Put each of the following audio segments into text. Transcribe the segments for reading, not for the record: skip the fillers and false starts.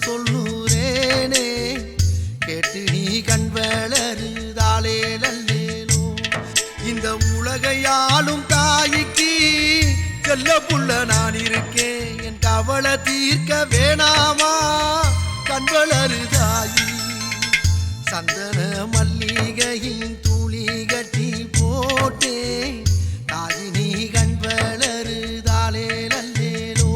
சொல்லுறேனே கேட்டு நீ கண் வளருதாலே நல்லேனோ. இந்த உலகையாளும் தாய்க்கு செல்ல புள்ள நான் இருக்கேன். என் கவலை தீர்க்க வேணாமா கண் வளருதாயி. சந்தன மல்லிகையின் துளி கட்டி போட்டே தாயி நீ கண் வளருதாலே நல்லேனோ.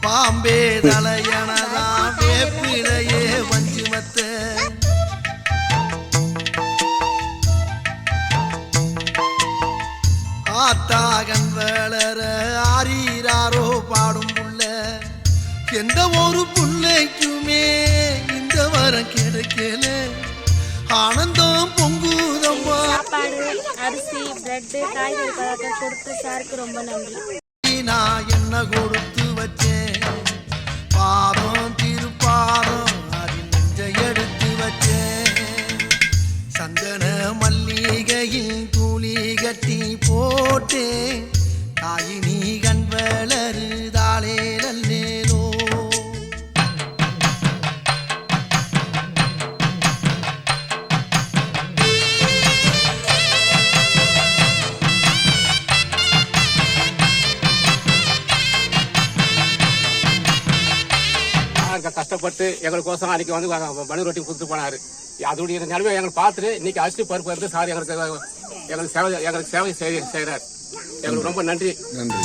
பாம்பே தலையனதா வேப்பிலையே வஞ்சுமத்த ஆத்தாகன் வளர ஆரீராரோ பாடும் புள்ள. எந்த ஒரு புள்ளைக்குமே இந்த வரம் கிடைக்கல. ஆனந்தம் பொங்குதம்மா. சாப்பாடு, அரிசி, பிரெட், காய்கறி பதார்த்தம் கொடுத்து சாருக்கு ரொம்ப நன்றி. நான் என்ன கொடுத்து வச்சேன் பாதம் திருப்பாதம் அதில் நெஞ்சை எடுத்து வச்சேன். சந்தன மல்லிகையில் துளி கட்டி போட்டேன் தாயி நீ கண் வளருதாலே நல்லேனோ. கஷ்டப்பட்டு எங்களுக்கோசம் அன்னைக்கு வந்து மணி ரொட்டி கொடுத்துட்டு போனாரு. அதோடைய நிலைமை எங்களுக்கு பார்த்துட்டு இன்னைக்கு அரிசி பருப்பு இருந்து சார் எங்களுக்கு சேவை செய்யறார். எங்களுக்கு ரொம்ப நன்றி. நன்றி.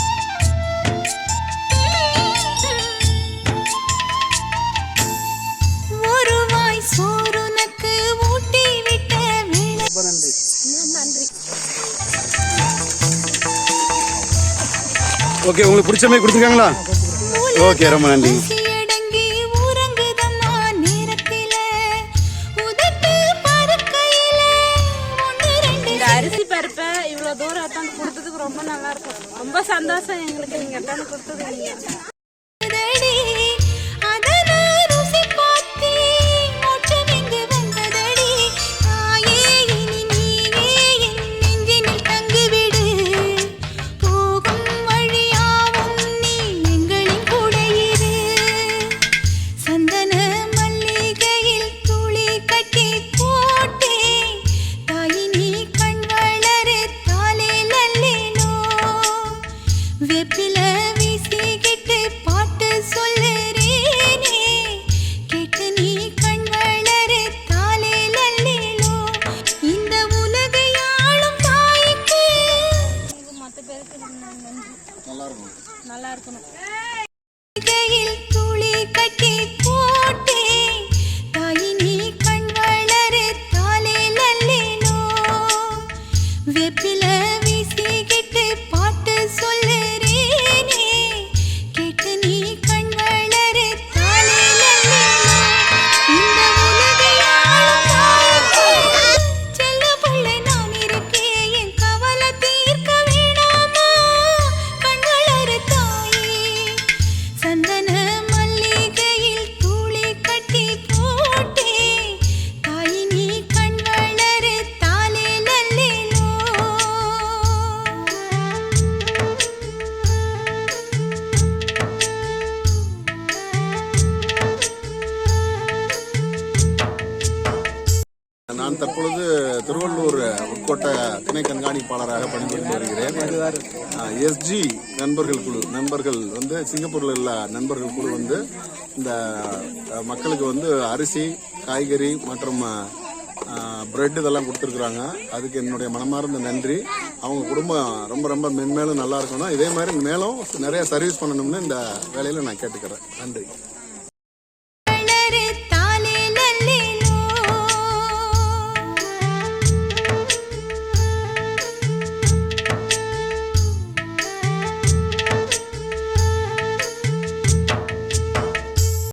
ஓகே, உங்களுக்கு பிடிச்ச மாதிரி கொடுத்துருக்காங்களா? ஓகே, ரொம்ப நன்றி. அரிசி பருப்பை இவ்வளவு தூரம் எடுத்தாந்து கொடுத்ததுக்கு ரொம்ப நல்லா இருக்கும். ரொம்ப சந்தோஷம் எங்களுக்கு நீங்க எடுத்தாந்து கொடுத்தது. நல்லா இருக்கணும். நான் தற்பொழுது திருவள்ளூர் உட்கோட்ட துணை கண்காணிப்பாளராக பணிபுரிந்து வருகிறேன். எஸ்ஜி நண்பர்கள் குழு நண்பர்கள் வந்து சிங்கப்பூரில் உள்ள நண்பர்கள் குழு வந்து இந்த மக்களுக்கு வந்து அரிசி, காய்கறி மற்றும் பிரெட் இதெல்லாம் கொடுத்துருக்குறாங்க. அதுக்கு என்னுடைய மனமார்ந்த நன்றி. அவங்க குடும்பம் ரொம்ப ரொம்ப மென்மேலும் நல்லா இருக்கணும். இதே மாதிரி மேலும் நிறைய சர்வீஸ் பண்ணணும்னு இந்த வேலையில் நான் கேட்டுக்கிறேன். நன்றி.